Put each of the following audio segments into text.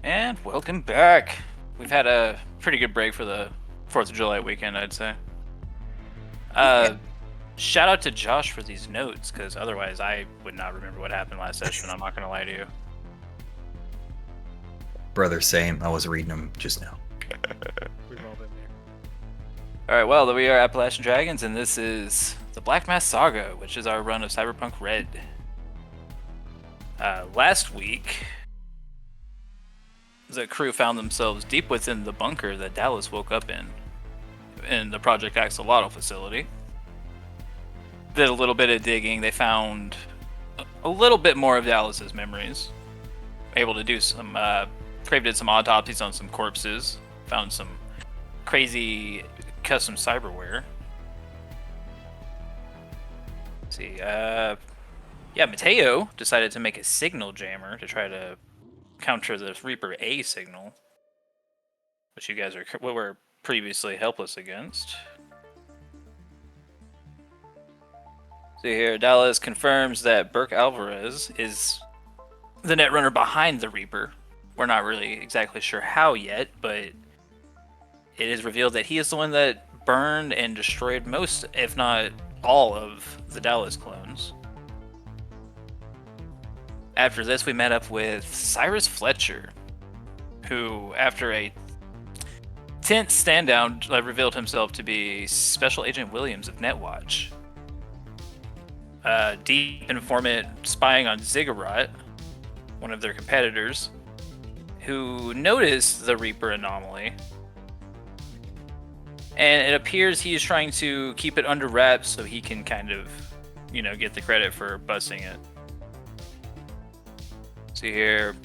And welcome back. We've had a pretty good break for the 4th of July weekend, I'd say. Shout out to Josh for these notes, because otherwise I would not remember what happened last session, I'm not going to lie to you. Brother, same. I was reading them just now. We've all been there. Alright, well, we are Appalachian Dragons, and this is the Black Mass Saga, which is our run of CyberpunkRed. Last week, the crew found themselves deep within the bunker that Dallas woke up in the Project Axolotl facility. Did a little bit of digging. They found a little bit more of Dallas's memories. Able to do some, Crave did some autopsies on some corpses. Found some crazy custom cyberware. Let's see, Mateo decided to make a signal jammer to try to counter the Reaper A signal, which you guys were previously helpless against. See here, Dallas confirms that Burke Alvarez is the netrunner behind the Reaper. We're not really exactly sure how yet, but it is revealed that he is the one that burned and destroyed most, if not all, of the Dallas clones. After this, we met up with Cyrus Fletcher, who, after a tense stand-down, revealed himself to be Special Agent Williams of Netwatch. Deep informant spying on Ziggurat, one of their competitors, who noticed the Reaper anomaly. And it appears he is trying to keep it under wraps so he can kind of, get the credit for busting it. See here.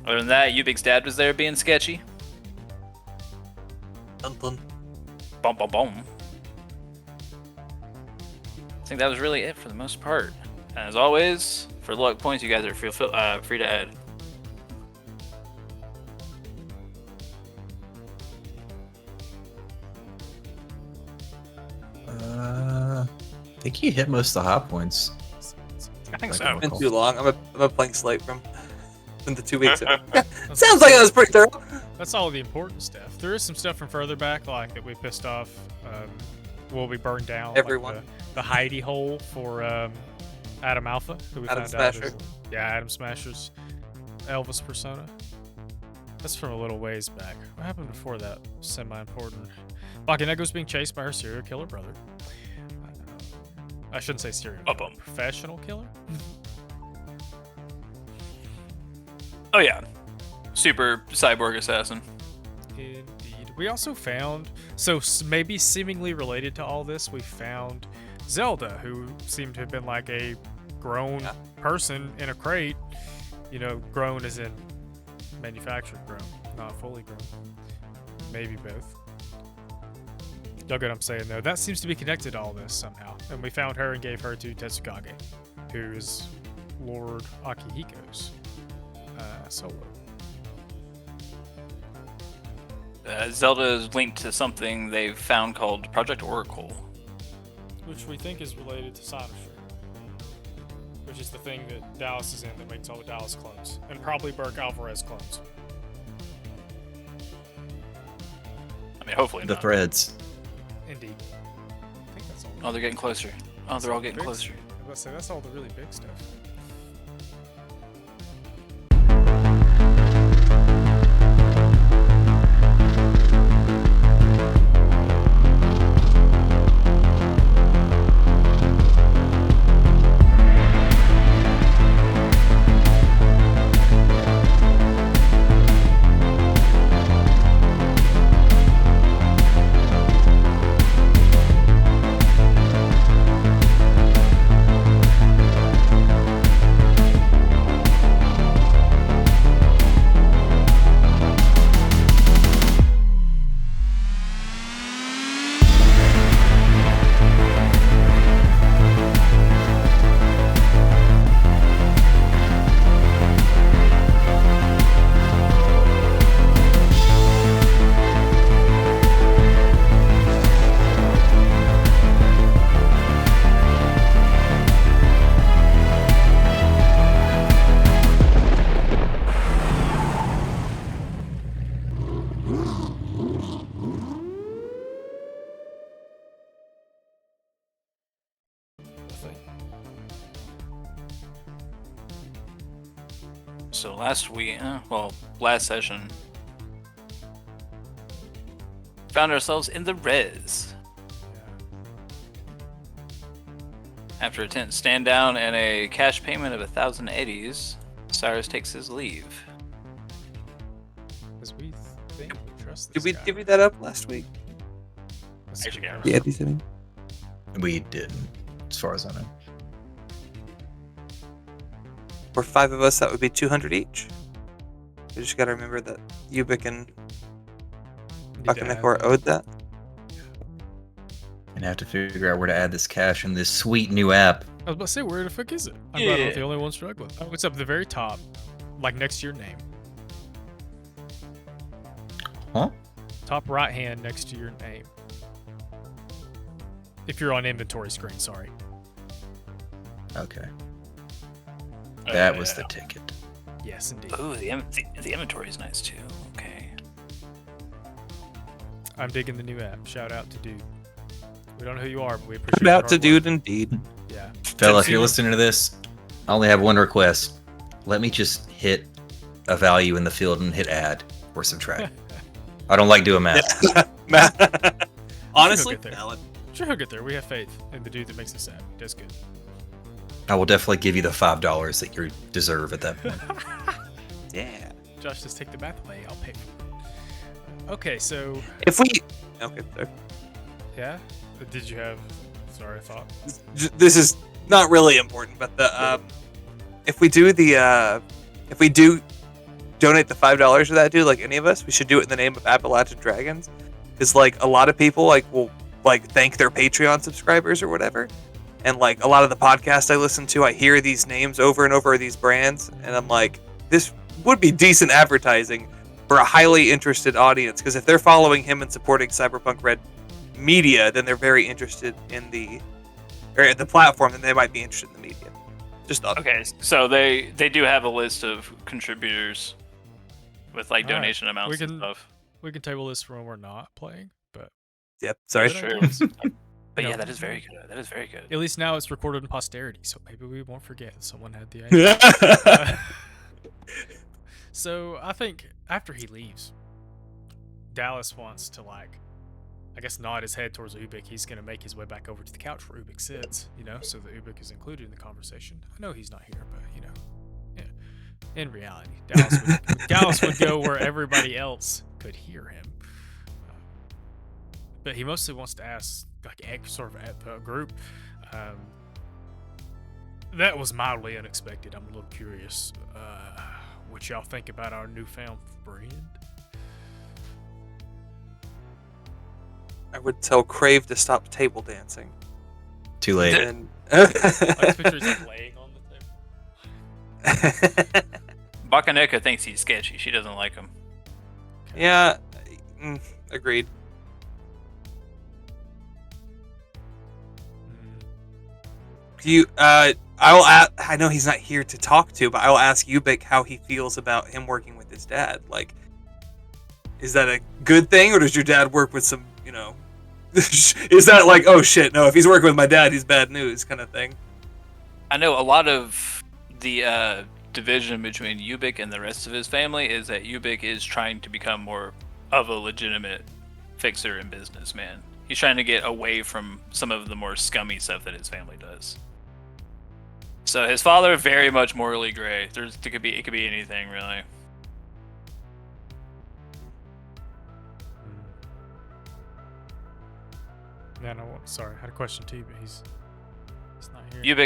Other than that, Ubik's dad was there being sketchy. Dun dun. Bum bum bum. I think that was really it for the most part. And as always, for luck points, you guys are free to add. I think you hit most of the high points. I think Like, so. It's been too long. I'm a blank slate from the 2 weeks ago. That's Sounds like that was pretty thorough. That's all the important stuff. There is some stuff from further back, like that we pissed off. Will be burned down. Everyone. Like the hidey hole for Adam Alpha, who we Adam found out. Smasher. Adam Smasher's Elvis persona. That's from a little ways back. What happened before that? Semi-important. Bakunego's being chased by her serial killer brother. I shouldn't say serial killer. Professional killer? Oh yeah. Super cyborg assassin. Indeed. We also found, so maybe seemingly related to all this, we found Zelda, who seemed to have been like a grown person in a crate. Grown as in manufactured grown, not fully grown. Maybe both. Y'all get what I'm saying, though. That seems to be connected to all this somehow. And we found her and gave her to Tetsukage, who is Lord Akihiko's solo. Zelda is linked to something they've found called Project Oracle. Which we think is related to Cynosure. Which is the thing that Dallas is in that makes all the Dallas clones. And probably Burke Alvarez clones. I mean, hopefully The not. threads. Indeed. I think that's all. Oh, they're getting closer. Oh, they're all getting closer. I was about to say, that's all the really big stuff. So last week, last session, found ourselves in the res. After a tense stand down and a cash payment of 1,000 eddies, Cyrus takes his leave. Because we think we trust Did this we guy. divvy that up last week? Let's Actually, see. yeah. The Eddies, I mean. We didn't, as far as I know. For 5 of us, that would be 200 each. You just gotta remember that Ubik and Need to fucking add Nikor that. owed that. And have to figure out where to add this cache in this sweet new app. I was about to say, where the fuck is it? I'm glad I'm not Yeah. the only one struggling. Oh, it's up at the very top, like next to your name. Huh? Top right hand next to your name. If you're on inventory screen, sorry. Okay. That was the ticket. Yes, indeed. Ooh, the inventory is nice too. Okay. I'm digging the new app. Shout out to Dude. We don't know who you are, but we appreciate Shout your out to hard Dude work. indeed. Yeah. Fella, if Tipsy. you're listening to this, I only have one request. Let me just hit a value in the field and hit add or subtract. I don't like doing math. Honestly, get there. valid. Sure, he'll get there. We have faith in the dude that makes this app. That's good. I will definitely give you the $5 that you deserve at that point. Yeah. Josh, just take the math away. I'll pay for it. Okay, so If we, okay, sorry. yeah. Did you have? Sorry, I thought. This is not really important, but the if we do donate the $5 to that dude, like any of us, we should do it in the name of Appalachian Dragons, because like a lot of people will thank their Patreon subscribers or whatever, and like a lot of the podcasts I listen to, I hear these names over and over, these brands, and I'm like, this would be decent advertising for a highly interested audience, because if they're following him and supporting CyberpunkRed media, then they're very interested in the platform, and they might be interested in the media. Just thought. Okay, so they do have a list of contributors with like All right. donation amounts We and can- stuff. We can table this for when we're not playing, but Yep. Sorry. Good Sure. idea. But No. yeah, that is very good. That is very good. At least now it's recorded in posterity, so maybe we won't forget someone had the idea. So I think after he leaves, Dallas wants to I guess nod his head towards Ubik. He's gonna make his way back over to the couch where Ubik sits, so that Ubik is included in the conversation. I know he's not here, but yeah. In reality, Dallas would go where everybody else could hear him. But he mostly wants to ask, sort of at the group. That was mildly unexpected. I'm a little curious what y'all think about our newfound friend. I would tell Crave to stop table dancing. Too late. And I just picture he's laying on the table. Bakaneka thinks he's sketchy. She doesn't like him. yeah, agreed. I know he's not here to talk to, but I will ask Ubik how he feels about him working with his dad. Like, is that a good thing, or does your dad work with some, is that like, oh shit, no, if he's working with my dad, he's bad news kind of thing? I know a lot of the division between Ubik and the rest of his family is that Ubik is trying to become more of a legitimate fixer and businessman. He's trying to get away from some of the more scummy stuff that his family does. So his father very much morally gray. It could be anything really. Yeah, no, sorry, I had a question too, but he's not here.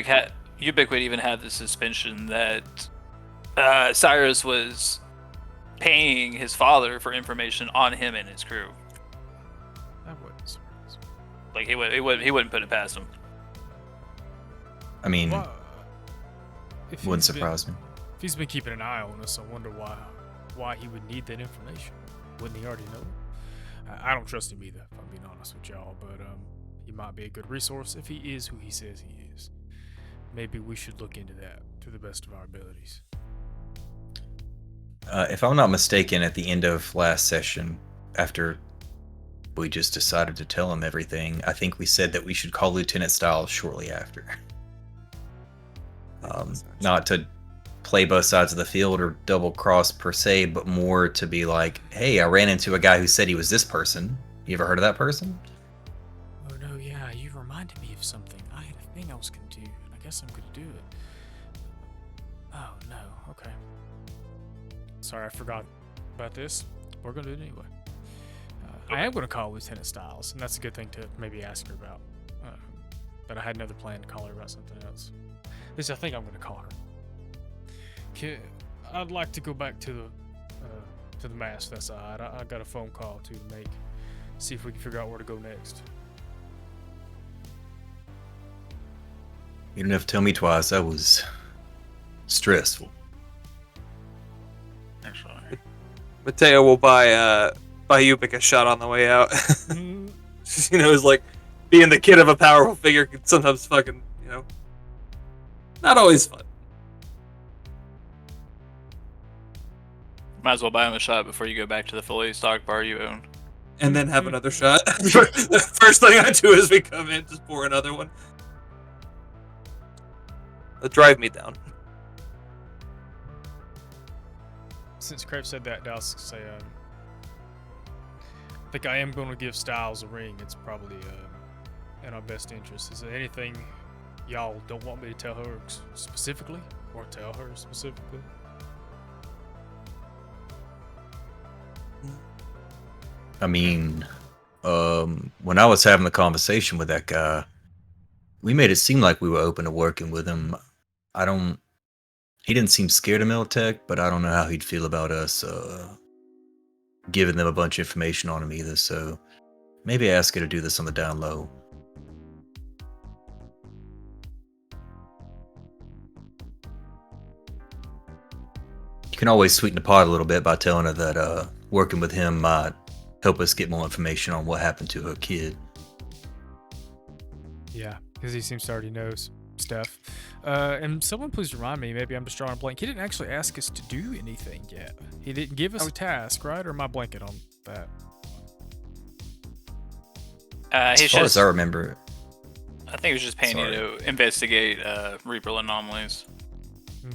Ubik would even have the suspicion that Cyrus was paying his father for information on him and his crew. That wouldn't surprise me. Like he wouldn't put it past him. I mean, Why- if wouldn't he's been- surprise me. If he's been keeping an eye on us, I wonder why he would need that information. Wouldn't he already know it? I don't trust him either, if I'm being honest with y'all, but he might be a good resource if he is who he says he is. Maybe we should look into that to the best of our abilities. If I'm not mistaken, at the end of last session, after we just decided to tell him everything, I think we said that we should call Lieutenant Styles shortly after. Not to play both sides of the field or double cross per se, but more to be like, hey, I ran into a guy who said he was this person. You ever heard of that person? Oh no, yeah, you reminded me of something. I had a thing I was gonna do, and I guess I'm gonna do it. Oh no, okay. Sorry, I forgot about this. We're gonna do it anyway. I am gonna call Lieutenant Styles, and that's a good thing to maybe ask her about. But I had another plan to call her about something else. At least I think I'm gonna call her. I'd like to go back to the mast. That's alright. I got a phone call to make. See if we can figure out where to go next. You don't have to tell me twice. That was stressful. Actually. Mateo will buy Ubik a shot on the way out. It's like being the kid of a powerful figure can sometimes fucking, not always fun. Might as well buy him a shot before you go back to the fully stocked bar you own. And then have another shot. The first thing I do as we come in, just pour another one. Drive me down. Since Crave said that, Dallas say, I think I am going to give Styles a ring. It's probably in our best interest. Is there anything y'all don't want me to tell her specifically, or tell her specifically? I mean, when I was having the conversation with that guy, we made it seem like we were open to working with him. He didn't seem scared of Militech, but I don't know how he'd feel about us giving them a bunch of information on him either, so maybe ask her to do this on the down low. You can always sweeten the pot a little bit by telling her that working with him might help us get more information on what happened to her kid. Yeah, because he seems to already know stuff. And someone please remind me, maybe I'm just drawing a blank. He didn't actually ask us to do anything yet. He didn't give us a task, right? Or am I blanking on that? As far as I remember, I think it was just paying you to investigate Reaper anomalies.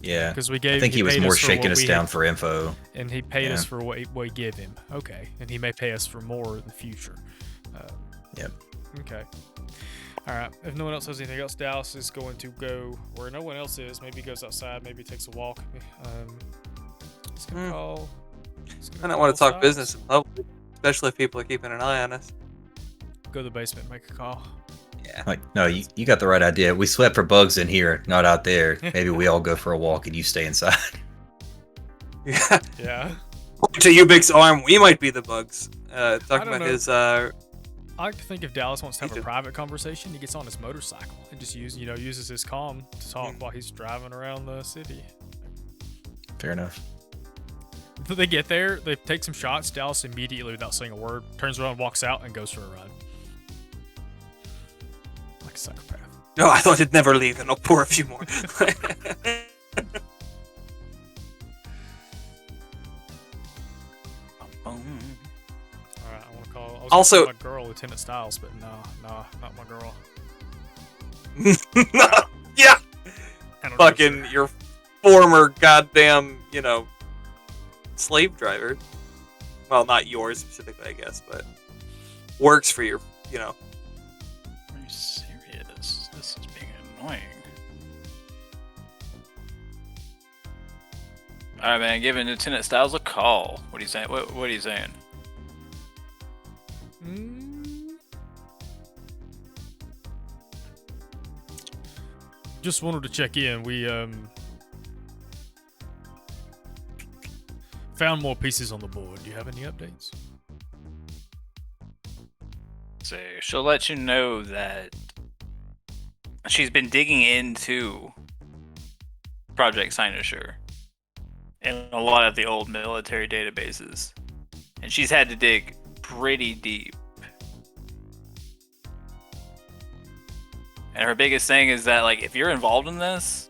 Yeah, because I think he was more shaking us down for info. And he paid us for what we give him. Okay, and he may pay us for more in the future. Yep. Okay. All right. If no one else has anything else, Dallas is going to go where no one else is. Maybe he goes outside. Maybe he takes a walk. He's gonna call. I don't want to talk business in public, especially if people are keeping an eye on us. Go to the basement, and make a call. Yeah. Like, no, you got the right idea. We sweat for bugs in here, not out there. Maybe we all go for a walk and you stay inside. Yeah. Yeah. To Ubik's arm, we might be the bugs. Talking about his. I like to think if Dallas wants to have a private conversation, he gets on his motorcycle and just uses his comm to talk while he's driving around the city. Fair enough. They get there, they take some shots. Dallas immediately, without saying a word, turns around, walks out, and goes for a ride. Like a psychopath. No, I thought it'd never leave, and I'll pour a few more. Alright, I want to call. I was Also, gonna call my girl Lieutenant Styles, but no, not my girl. Yeah. Fucking your former goddamn, slave driver. Well, not yours specifically, I guess, but works for your, Are you serious? This is being annoying. All right, man. Giving Lieutenant Styles a call. What are you saying? What are you saying? Just wanted to check in. We found more pieces on the board. Do you have any updates? So she'll let you know that she's been digging into Project Cynosure and a lot of the old military databases, and she's had to dig pretty deep. And her biggest thing is that, like, if you're involved in this,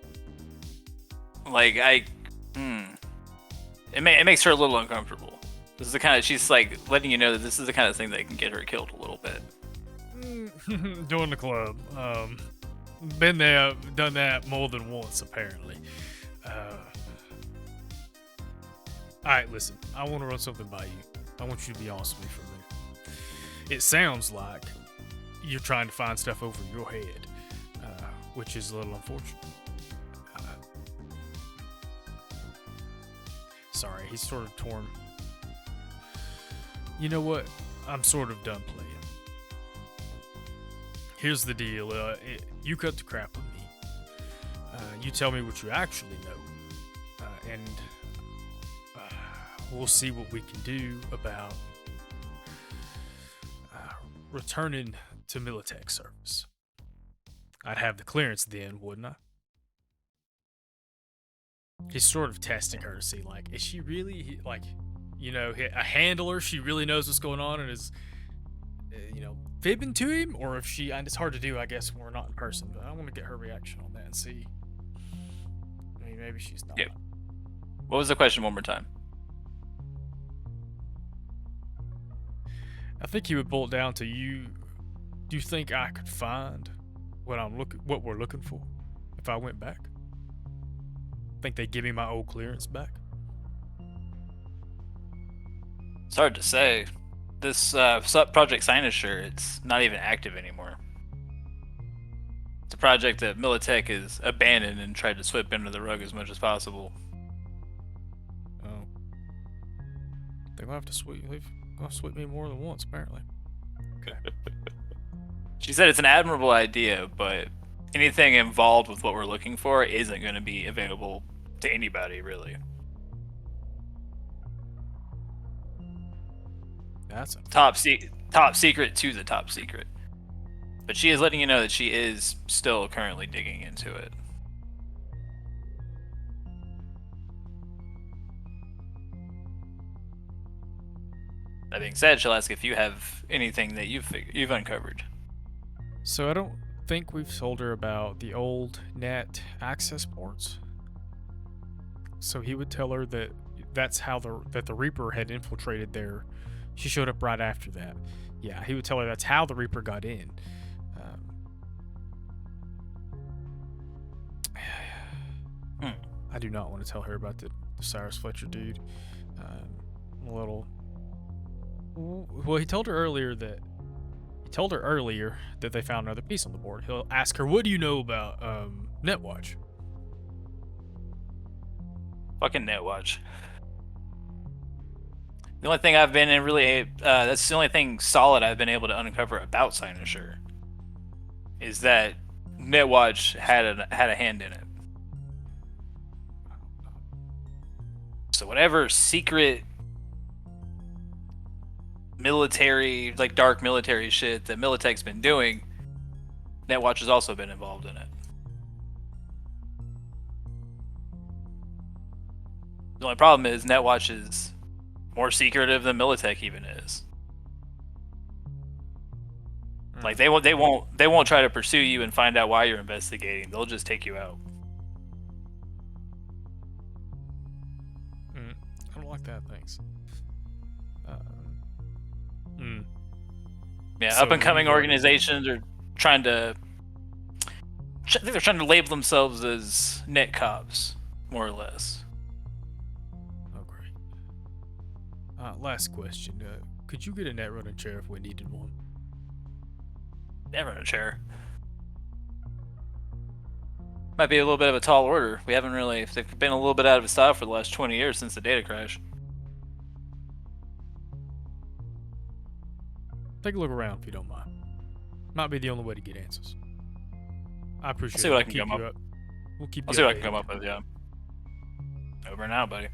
like, it makes her a little uncomfortable. This is the kind of, she's like letting you know that this is the kind of thing that can get her killed a little bit. Join the club. Been there, done that more than once apparently. Alright, listen. I want to run something by you. I want you to be honest with me for a minute. It sounds like you're trying to find stuff over your head, which is a little unfortunate. Sorry, he's sort of torn. You know what? I'm sort of done playing. Here's the deal. You cut the crap with me. You tell me what you actually know. And we'll see what we can do about returning to Militech service. I'd have the clearance then, wouldn't I? He's sort of testing her to see, like, is she really, like, you know, a handler? She really knows what's going on and is, you know, fibbing to him? Or if she, and it's hard to do, I guess, when we're not in person, but I want to get her reaction on that and see. I mean, maybe she's not. Yeah. What was the question one more time? I think he would boil it down to you. Do you think I could find what we're looking for if I went back? Think they'd give me my old clearance back? It's hard to say. This Project Cynosure, it's not even active anymore. It's a project that Militech has abandoned and tried to sweep under the rug as much as possible. Oh. They're gonna have to sweep me more than once, apparently. Okay. She said it's an admirable idea, but anything involved with what we're looking for isn't going to be available to anybody, really. That's a Top secret to the top secret. But she is letting you know that she is still currently digging into it. That being said, she'll ask if you have anything that you've uncovered. So I don't think we've told her about the old net access ports. So he would tell her that that's how the Reaper had infiltrated there. She showed up right after that. Yeah, he would tell her that's how the Reaper got in. I do not want to tell her about the Cyrus Fletcher dude. A little. Well, he told her earlier that they found another piece on the board. He'll ask her, "What do you know about Netwatch?" Fucking Netwatch. The only thing I've been in really, that's the only thing solid I've been able to uncover about Cynosure is that Netwatch had a hand in it. So whatever secret military, like dark military shit that Militech's been doing, Netwatch has also been involved in it. The only problem is Netwatch is more secretive than Militech even is. Like they won't try to pursue you and find out why you're investigating. They'll just take you out. I don't like that. Thanks. Yeah, So up and coming organizations are trying to. I think they're trying to label themselves as net cops, more or less. Oh, great. Last question. Could you get a net running chair if we needed one? Never in a chair. Might be a little bit of a tall order. We haven't really. They've been a little bit out of style for the last 20 years since the data crash. Take a look around if you don't mind. Might be the only way to get answers. I appreciate it. See what I can We'll come keep you up. We'll keep I'll you see what I can updated. come up with. Yeah. Over and out, buddy.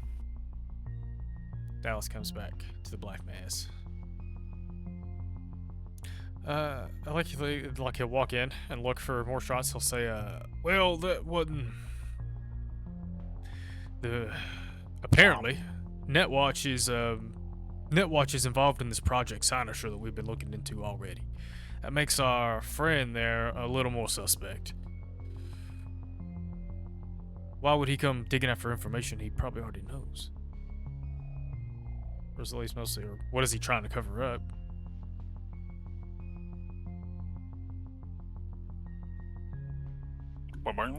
Dallas comes back to the Black Mass. I like he'll walk in and look for more shots. He'll say, well, that wasn't apparently Netwatch is involved in this Project Cynosure that we've been looking into already. That makes our friend there a little more suspect. Why would he come digging after information he probably already knows? Or at least mostly, or what is he trying to cover up?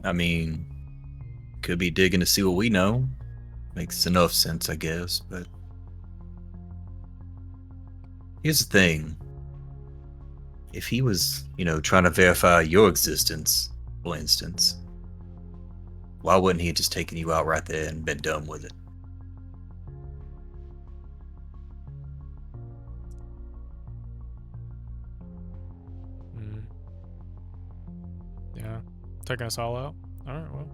I mean, could be digging to see what we know. Makes enough sense, I guess, but here's the thing. If he was, trying to verify your existence, for instance, why wouldn't he have just taken you out right there and been done with it? Yeah. Taking us all out? Alright, well.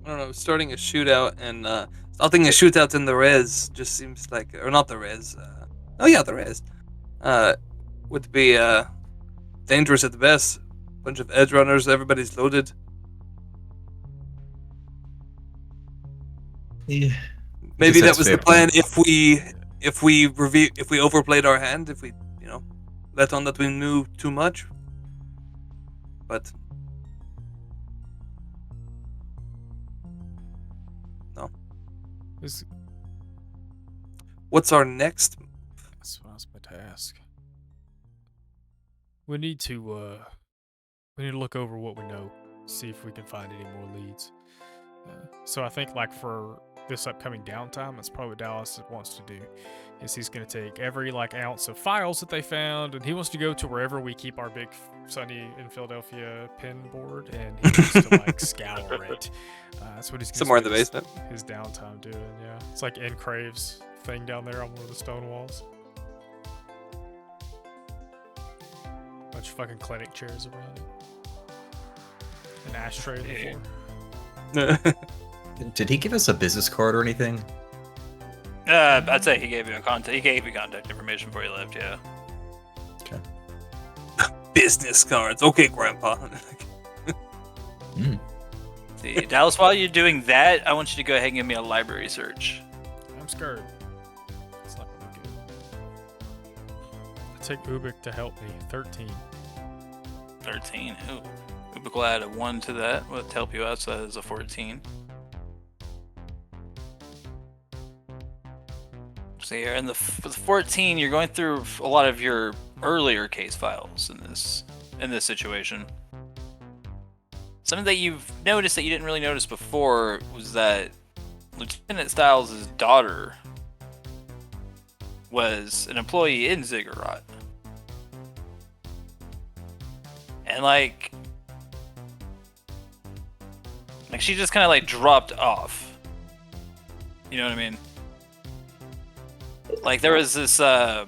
I don't know, starting a shootout and starting a shootout in the res just seems like, or not the res. The res. Would be dangerous at the best. Bunch of edgerunners, everybody's loaded. Yeah. Maybe that that's was fair the plan. point. If we overplayed our hand, if we let on that we knew too much. But no. What's our next move? That's what I was about to ask. We need to look over what we know, see if we can find any more leads. So I think like for this upcoming downtime, that's probably what Dallas wants to do. Is he's going to take every like ounce of files that they found, and he wants to go to wherever we keep our big Sunny in Philadelphia pin board, and he wants to like scour it. That's what he's gonna Somewhere in the spend basement. his downtime doing. Yeah, it's like Encrave's thing down there on one of the stone walls. Bunch of fucking clinic chairs around it. An ashtray on the floor. Did he give us a business card or anything? I'd say he gave you contact information before he left. Yeah. Okay. Business cards. Okay, Grandpa. See, Dallas, while you're doing that, I want you to go ahead and give me a library search. I'm scared. It's not gonna be good. I take Ubik to help me. 13. 13. Ooh. Ubik will add a 1 to that to help you out, so that is a 14. So here, and for the 14, you're going through a lot of your earlier case files in this situation. Something that you've noticed that you didn't really notice before was that Lieutenant Stiles' daughter was an employee in Ziggurat. And like she just kind of like dropped off. You know what I mean? Like there was this I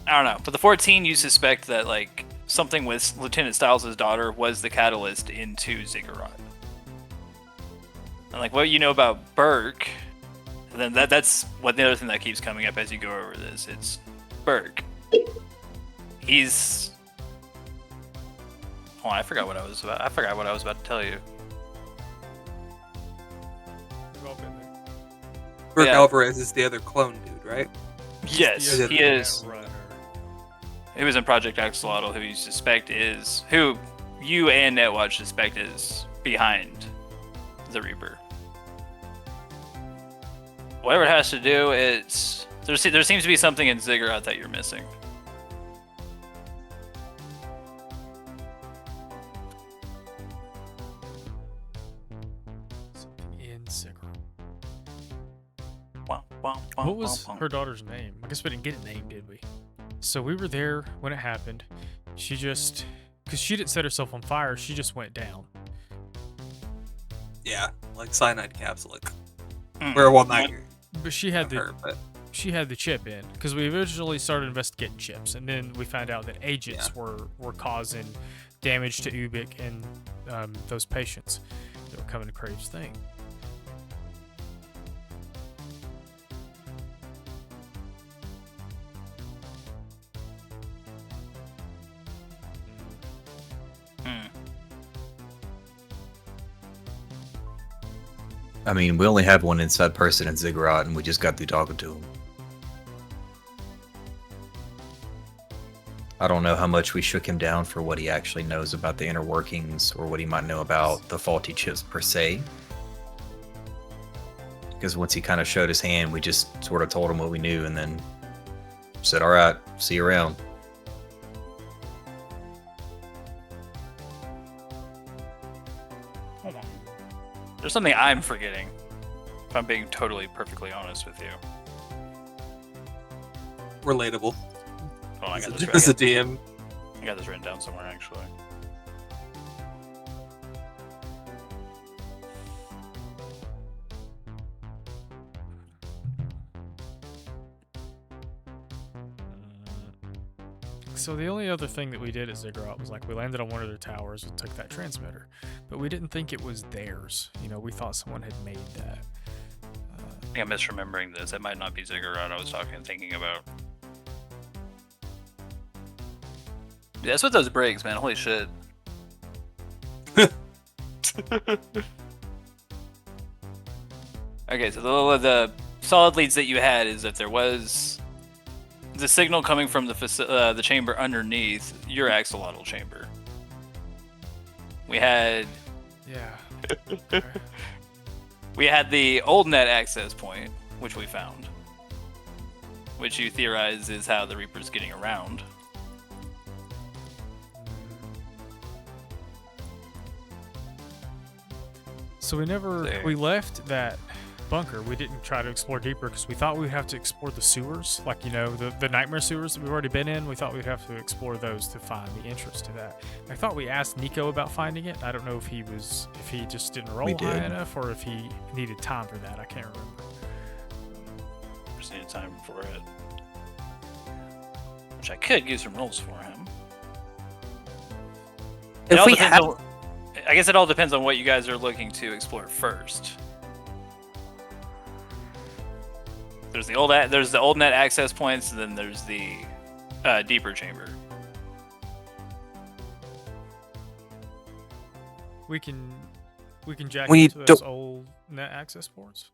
don't know, but the 14 you suspect that like something with Lieutenant Stiles' daughter was the catalyst into Ziggurat. And like what you know about Burke, and then that's what the other thing that keeps coming up as you go over this. It's Burke. He's I forgot what I was about to tell you. We've all been there. Burke Yeah. Alvarez is the other clone dude, right? Yes, the he other is. Runner. He was in Project Axolotl, who you suspect is who you and Netwatch suspect is behind the Reaper. Whatever it has to do, there seems to be something in Ziggurat that you're missing. Something in Ziggurat. What What was her daughter's name? I guess we didn't get a name, did we? So we were there when it happened. She just, because she didn't set herself on fire, she just went down. Yeah, like cyanide capsule. Well, not But she had her, but she had the chip in, because we originally started investigating chips, and then we found out that agents were causing damage to Ubik and those patients that were coming to Crave's thing. I mean, we only have one inside person in Ziggurat, and we just got through talking to him. I don't know how much we shook him down for what he actually knows about the inner workings, or what he might know about the faulty chips per se. Because once he kind of showed his hand, we just sort of told him what we knew, and then said, "All right, see you around." Hold on. There's something I'm forgetting. If I'm being totally perfectly honest with you. Relatable. Oh, I got As a this. DM. I got this written down somewhere actually. So the only other thing that we did at Ziggurat was like we landed on one of their towers and took that transmitter, but we didn't think it was theirs. You know, we thought someone had made that. I think I'm misremembering this. It might not be Ziggurat I was thinking about. Yeah, that's what those breaks, man. Holy shit. Okay, so the solid leads that you had is that there was the signal coming from the chamber underneath your axolotl chamber. We had Yeah. we had the old net access point, which we found, which you theorize is how the Reaper's getting around. So we left that bunker. We didn't try to explore deeper because we thought we'd have to explore the sewers, like, you know, the nightmare sewers that we've already been in. We thought we'd have to explore those to find the entrance to that. I thought we asked Nico about finding it. I don't know if he just didn't roll high enough or if he needed time for that. I can't remember. Just needed time for it, which I could give some rolls for him. I guess it all depends on what you guys are looking to explore first. There's the old net access points, and then there's the deeper chamber. We can jack We into those old net access ports.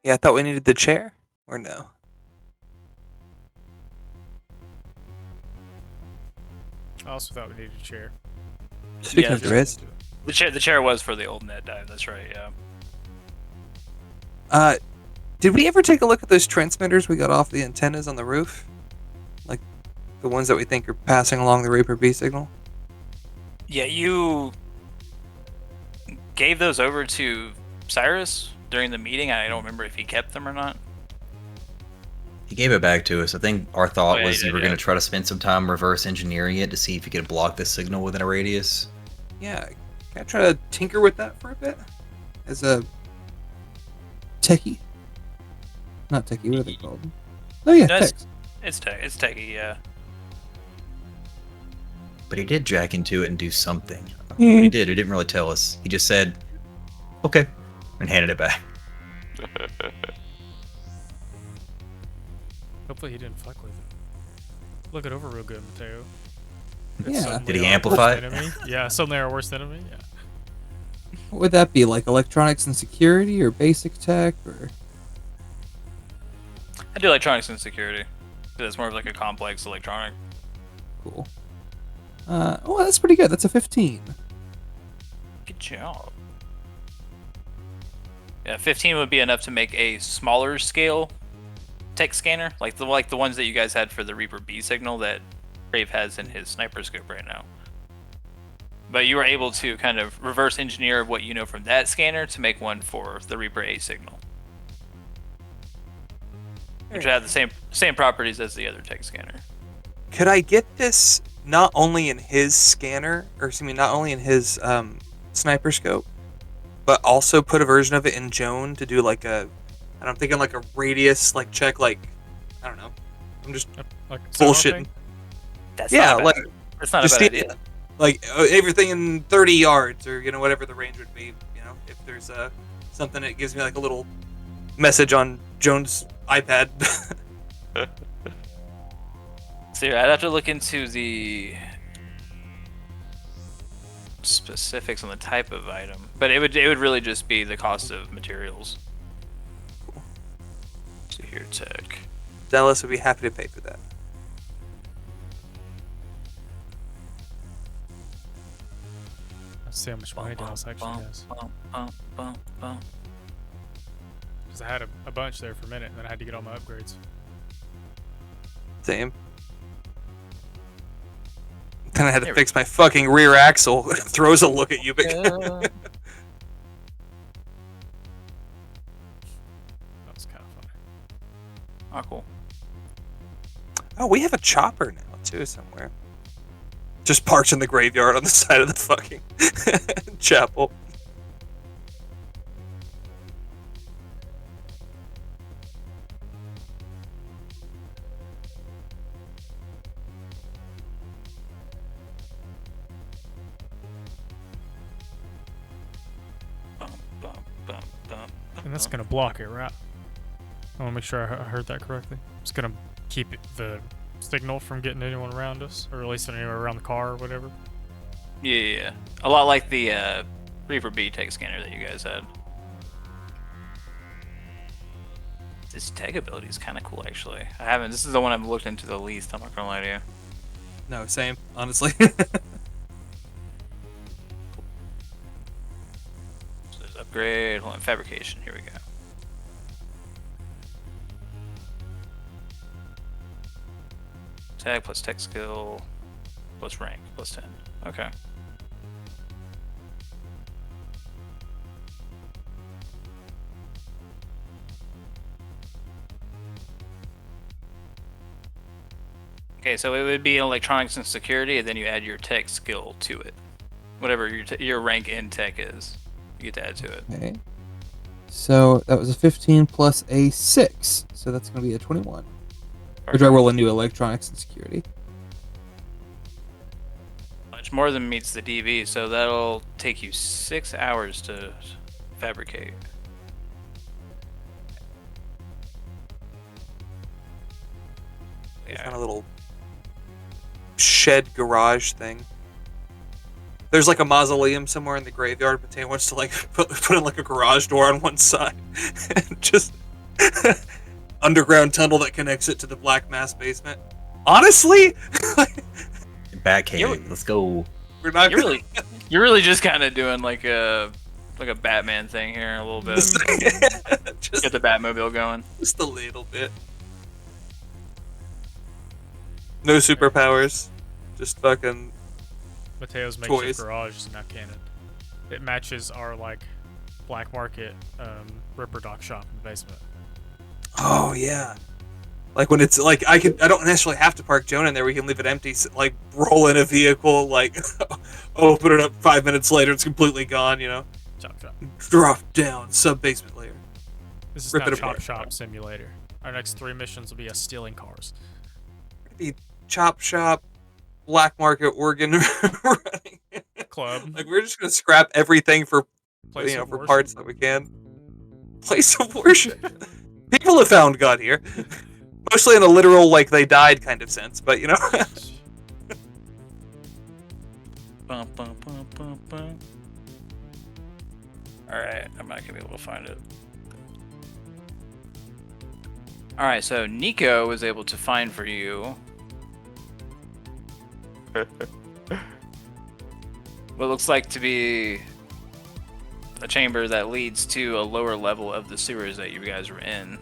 Yeah, I thought we needed the chair, or no? I also thought we needed a chair. Speaking Yeah, of the rest, The chair was for the old net dive. That's right. Yeah. did we ever take a look at those transmitters we got off the antennas on the roof? Like the ones that we think are passing along the Reaper B signal? Yeah, you gave those over to Cyrus during the meeting. I don't remember if he kept them or not. He gave it back to us. I think our thought yeah, was he you were did, going to try to spend some time reverse engineering it to see if you could block the signal within a radius. Yeah, can I try to tinker with that for a bit? As a techie? Not techie, what are they called? Oh yeah, No, tech. it's techie, yeah. But he did jack into it and do something. Mhm. He did. He didn't really tell us. He just said, okay, and handed it back. Hopefully he didn't fuck with it. Look it over real good, Mateo. Yeah. Suddenly Did he our amplify worst it? enemy. Yeah, suddenly our worst enemy. Yeah. What would that be, like electronics and security, or basic tech, or... I do electronics and security. It's more of like a complex electronic. Cool. Oh, that's pretty good. That's a 15. Good job. Yeah, 15 would be enough to make a smaller scale tech scanner, like the ones that you guys had for the Reaper B signal that Brave has in his sniper scope right now. But you were able to kind of reverse engineer what you know from that scanner to make one for the Reaper A signal, which had the same properties as the other tech scanner. Could I get this not only in his scanner, or excuse me, not only in his sniper scope, but also put a version of it in Joan to do like a, and I'm thinking like a radius like check, like, I don't know, I'm just Like sonar bullshitting. thing? That's Yeah, not a like bad, that's not a just bad see- idea. like everything in 30 yards, or you know, whatever the range would be. You know, if there's something that gives me like a little message on Joan's iPad. So yeah, I'd have to look into the specifics on the type of item, but it would really just be the cost of materials. Cool. So here, tech. Dallas would be happy to pay for that. Let's see how much money Dallas actually has. Because I had a bunch there for a minute, and then I had to get all my upgrades. Same. Then I had to fix my fucking rear axle. Throws a look at you, but Oh, cool. Oh, we have a chopper now too somewhere. Just parked in the graveyard on the side of the fucking chapel. Bum, bum, bum, bum, And that's bum. gonna block it, right? I want to make sure I heard that correctly. It's gonna keep the signal from getting anyone around us, or at least anywhere around the car or whatever. Yeah. A lot like the Reaper B tech scanner that you guys had. This tag ability is kind of cool, actually. I haven't. This is the one I've looked into the least. I'm not gonna lie to you. No, same, honestly. So there's upgrade. Hold on, fabrication. Here we go. Tag plus tech skill plus rank plus 10. Okay. Okay, so it would be electronics and security, and then you add your tech skill to it. Whatever your rank in tech is, you get to add to it. Okay. So that was a 15 plus a 6. So that's going to be a 21. Or do I roll a new electronics and security? Much more than meets the DV, so that'll take you 6 hours to fabricate. It's Yeah. kind of little shed garage thing. There's like a mausoleum somewhere in the graveyard. Mateo wants to like put in like a garage door on one side, and just underground tunnel that connects it to the Black Mass basement. Honestly, Batcave. Let's go. we're not You're really just kind of doing like a Batman thing here a little bit. just Get the Batmobile going. just a little bit. No superpowers, just fucking. Mateo's makeshift Toys. garage is now canon. It matches our like black market Ripper Doc shop in the basement. Oh yeah, like when it's like I don't necessarily have to park Jonah in there. We can leave it empty. Like roll in a vehicle, like open it up 5 minutes later, it's completely gone. You know, Chop shop. drop down sub basement layer. This is Rip now it Chop apart. Shop Simulator. Our next 3 missions will be us stealing cars. Be chop shop, black market organ running. Club. Like we're just gonna scrap everything for Place for of worship. parts that we can. Place of worship. People have found God here, mostly in a literal like they died kind of sense, but you know. Bum, bum, bum, bum, bum. Alright, I'm not gonna be able to find it. Alright, so Nico was able to find for you what looks like to be a chamber that leads to a lower level of the sewers that you guys were in.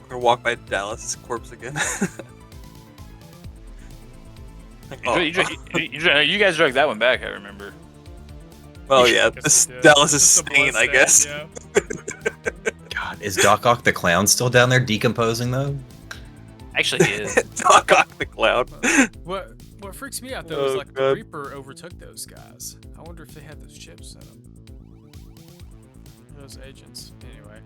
We're gonna walk by Dallas' corpse again. Oh, You guys dragged that one back, I remember. well, yeah, Guess this we did. Dallas is Just a stain, blood I guess. stain, yeah. God, is Doc Ock the clown still down there decomposing though? Actually, he is. Doc Ock the Clown. What freaks me out though is Oh, like the God. Reaper overtook those guys. I wonder if they had those chips set up. Those agents. Anyway.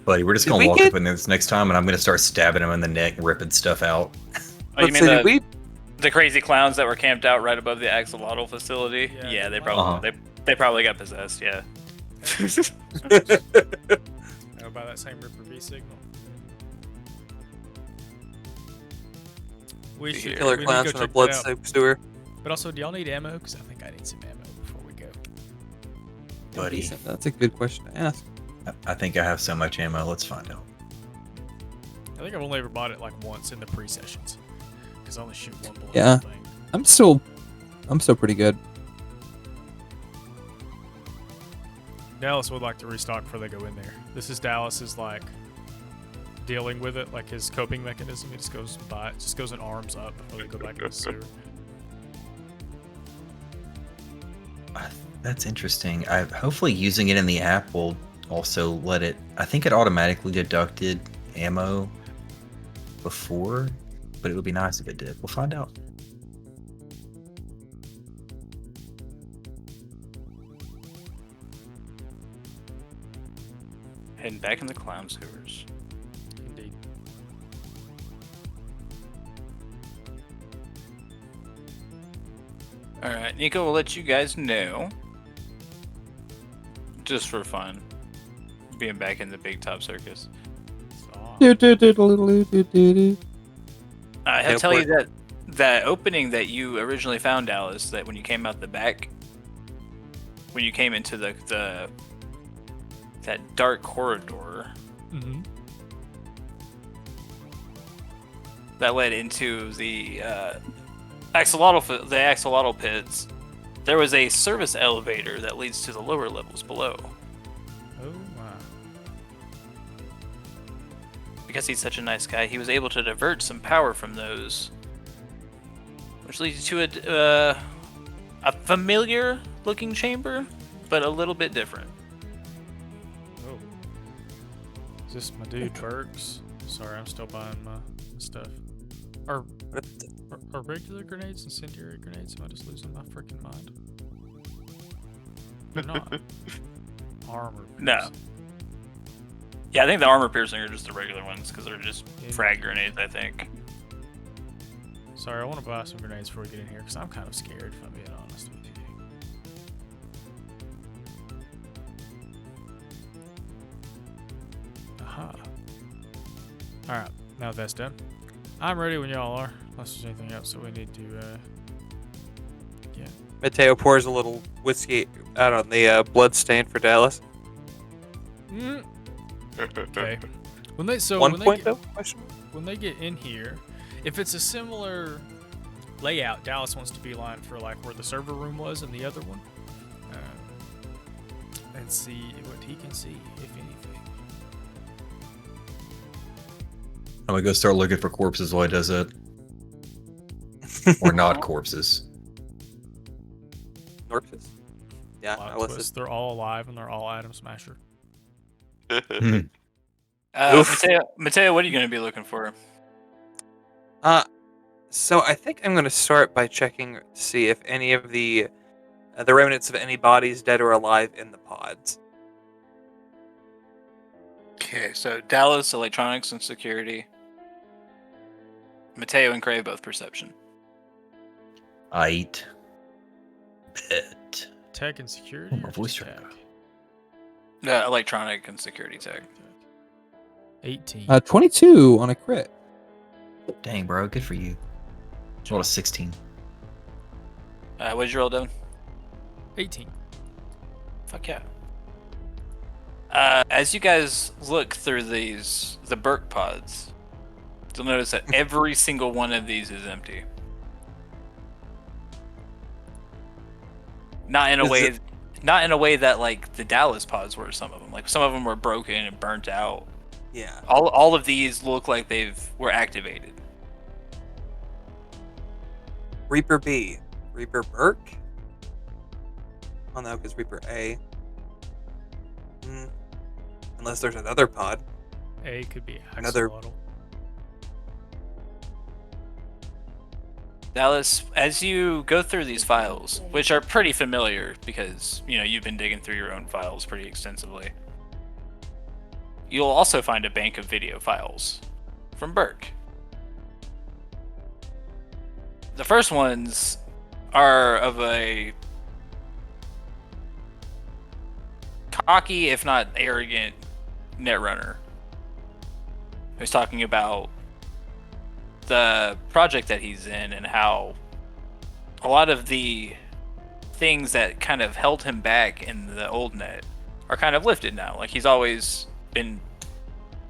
Buddy, we're just Did gonna we walk get- up in this next time, and I'm gonna start stabbing him in the neck, and ripping stuff out. Oh, you Let's mean say, the crazy clowns that were camped out right above the axolotl facility? Yeah, Yeah, they the probably they probably got possessed. Yeah. Oh, by that same Ripper B signal. We should Killer we need to clowns go from the check blood that out. sewer. But also, do y'all need ammo? Because I think I need some ammo before we go. Buddy, That's a good question to ask. I think I have so much ammo. Let's find out. I think I've only ever bought it like once in the pre-sessions. Because I only shoot one bullet. Yeah. per thing. I'm still pretty good. Dallas would like to restock before they go in there. This is Dallas's like dealing with it, like his coping mechanism. He just goes in arms up before they go back in the sewer. That's interesting. Hopefully using it in the app will also let it. I think it automatically deducted ammo before, but it would be nice if it did. We'll find out. Heading back in the clown sewers. Indeed. Alright, Nico will let you guys know. Just for fun. Being back in the Big Top Circus. I have to tell you that that opening that you originally found, Dallas, that when you came out the back, when you came into the that dark corridor Mm-hmm. that led into the axolotl pits, there was a service elevator that leads to the lower levels below. Oh my. Because he's such a nice guy, he was able to divert some power from those, which leads to a familiar looking chamber, but a little bit different. Oh. Is this my dude Burks? Sorry, I'm still buying my stuff. Are regular grenades incendiary grenades? Am I just losing my freaking mind? They're not. Armor. No. piercing. Yeah, I think the armor piercing are just the regular ones because they're just Yeah. frag grenades, I think. Sorry, I want to buy some grenades before we get in here because I'm kind of scared, if I'm being honest with you. Aha. Alright, now that's done. I'm ready when y'all are. Unless there's anything else that we need to get. Mateo pours a little whiskey out on the blood stain for Dallas. Okay. When they so One when they point get, though? Question? when they get in here, if it's a similar layout, Dallas wants to be lined for like where the server room was in the other one, and see what he can see, if anything. I'm gonna go start looking for corpses while he does it, or not corpses. Norpus? Yeah, I Plot listed. twist, they're all alive and they're all Atom Smasher. Oof. Mateo, what are you going to be looking for? So I think I'm going to start by checking to see if any of the remnants of any bodies, dead or alive, in the pods. Okay, so Dallas, electronics and security. Mateo and Cray, both perception. I eat. Pet. Tech and security. Oh, my or voice just turned tech? off. Electronic and security tech. 18. 22 on a crit. Dang, bro, good for you. Rolled a 16. What did you roll down? 18. Fuck yeah. As you guys look through the Burke pods, you'll notice that every single one of these is empty. Not in a way that like the Dallas pods were. Some of them, like some of them were broken and burnt out. Yeah. All of these look like were activated. Reaper B. Reaper Burke? Oh no, because Reaper A. Unless there's another pod. A could be Another- axolotl. Dallas, as you go through these files, which are pretty familiar because you've been digging through your own files pretty extensively, you'll also find a bank of video files from Burke. The first ones are of a cocky, if not arrogant, netrunner who's talking about the project that he's in and how a lot of the things that kind of held him back in the old net are kind of lifted now. Like he's always been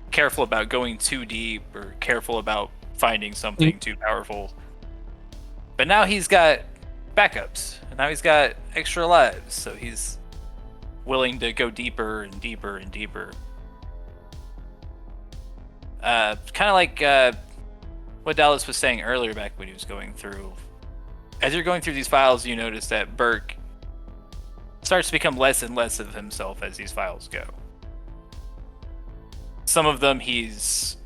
careful about going too deep or careful about finding something too powerful. But now he's got backups and now he's got extra lives, so he's willing to go deeper and deeper and deeper. Kind of like what Dallas was saying earlier back when he was going through. As you're going through these files, you notice that Burke starts to become less and less of himself as these files go. Some of them he's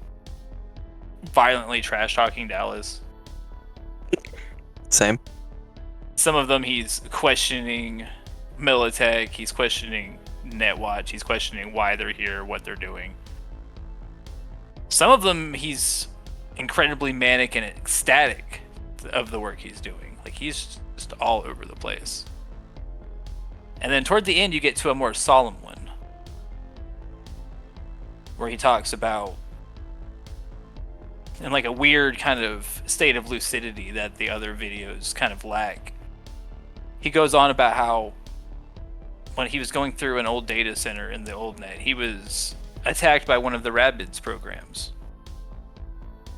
violently trash talking Dallas. Same. Some of them he's questioning Militech, he's questioning Netwatch, he's questioning why they're here, what they're doing. Some of them he's incredibly manic and ecstatic of the work he's doing. Like, he's just all over the place. And then toward the end you get to a more solemn one, where he talks about, in like a weird kind of state of lucidity that the other videos kind of lack. He goes on about how when he was going through an old data center in the old net, he was attacked by one of the Rabbids programs.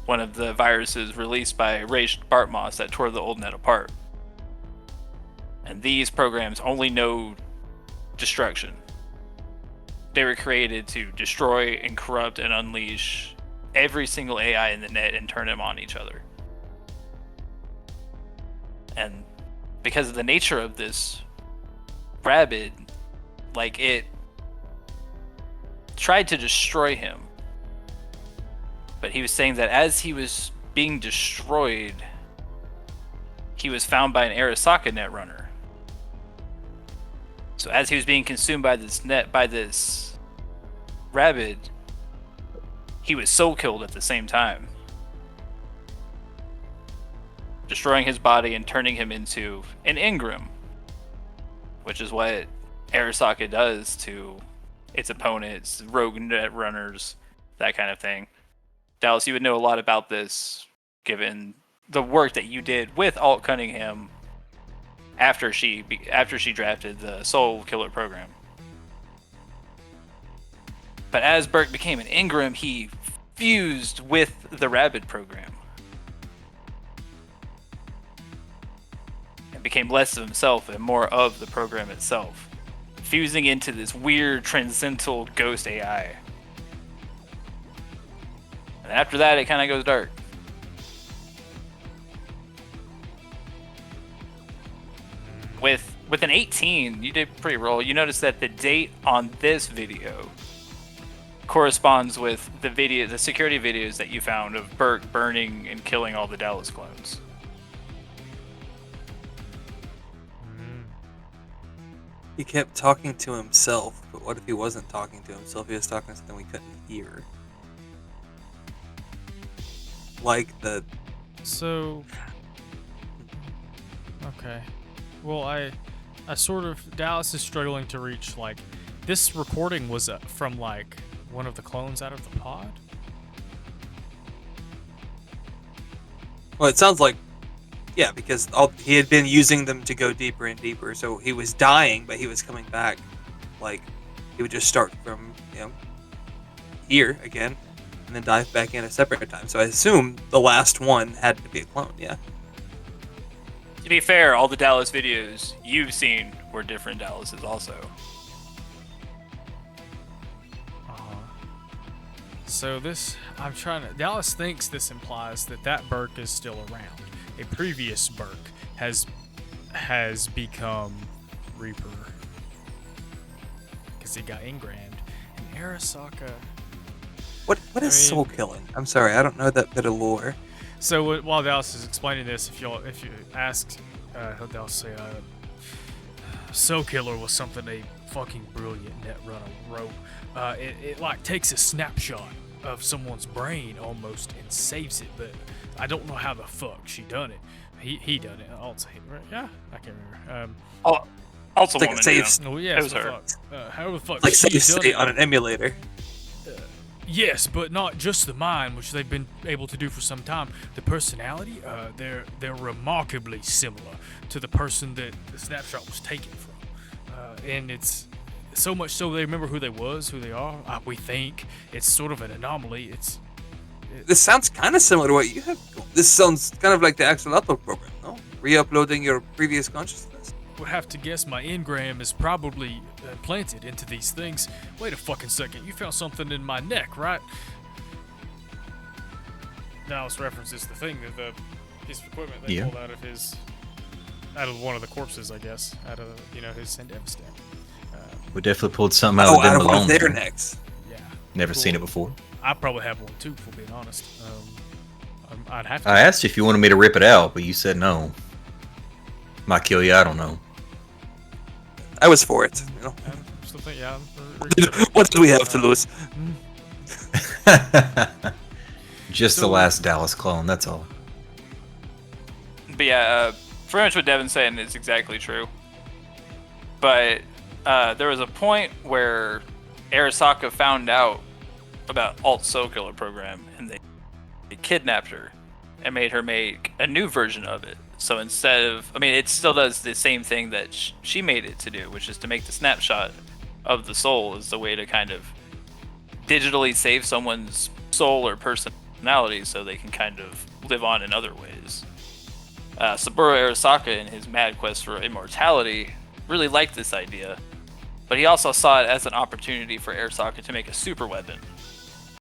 One of the viruses released by Rage Bartmoss that tore the old net apart. And these programs only know destruction. They were created to destroy and corrupt and unleash every single AI in the net and turn them on each other. And because of the nature of this Rabbid, like, it tried to destroy him. But he was saying that as he was being destroyed, he was found by an Arasaka netrunner. So as he was being consumed by this Rabbid, he was soul killed at the same time, destroying his body and turning him into an Ingram, which is what Arasaka does to its opponents, rogue netrunners, that kind of thing. Dallas, you would know a lot about this, given the work that you did with Alt Cunningham after she drafted the Soul Killer program. But as Burke became an Ingram, he fused with the Rabbid program and became less of himself and more of the program itself, fusing into this weird transcendental ghost AI. And after that, it kind of goes dark. With an 18, you did pretty well. You notice that the date on this video corresponds with the security videos that you found of Burke burning and killing all the Dallas clones. He kept talking to himself, but what if he wasn't talking to himself? He was talking to something we couldn't hear. Like the... So... Okay. Well, I sort of... Dallas is struggling to reach, like... This recording was from, like, one of the clones out of the pod? Well, it sounds like... Yeah, because he had been using them to go deeper and deeper, so he was dying, but he was coming back. Like, he would just start from, here again, and then dive back in a separate time. So I assume the last one had to be a clone, yeah. To be fair, all the Dallas videos you've seen were different Dallases also. So this, Dallas thinks this implies that Burke is still around. A previous Burke has become Reaper because he got engrammed, and Arasaka. What is soul killing? I'm sorry, I don't know that bit of lore. So while Dallas is explaining this, if you ask, they'll say, Soul Killer was something a fucking brilliant netrunner wrote. It like takes a snapshot of someone's brain almost and saves it, but I don't know how the fuck she done it. He done it. Also, right? Yeah, I can't remember. Also, like woman, saves. Oh yeah, it was so her. Fuck. How the fuck? Like she save done state it? on an emulator. Yes, but not just the mind, which they've been able to do for some time. The personality, they're remarkably similar to the person that the snapshot was taken from, and it's so much so they remember who they are. We think it's sort of an anomaly. This sounds kind of similar to what you have. This sounds kind of like the Axolotl program, no? Re-uploading your previous consciousness. Would have to guess my engram is probably implanted into these things. Wait a fucking second, you found something in my neck, right? Dallas references the thing, the piece of equipment they pulled out of his out of one of the corpses, I guess. Out of his endeavor stand. We definitely pulled something out Oh, of them out of one of alone. their necks. Yeah. Never Cool. seen it before. I probably have one too, for being honest. I'd have to. I asked you if you wanted me to rip it out, but you said no. Might kill you. I don't know. I was for it. I still think, yeah. What do we have to lose? Just the So- last Dallas clone. That's all. But yeah, pretty much what Devin's saying is exactly true. But there was a point where Arasaka found out about Alt Soul Killer program, and they kidnapped her and made her make a new version of it. So instead of, it still does the same thing that she made it to do, which is to make the snapshot of the soul as the way to kind of digitally save someone's soul or personality so they can kind of live on in other ways. Saburo Arasaka, in his mad quest for immortality, really liked this idea, but he also saw it as an opportunity for Arasaka to make a super weapon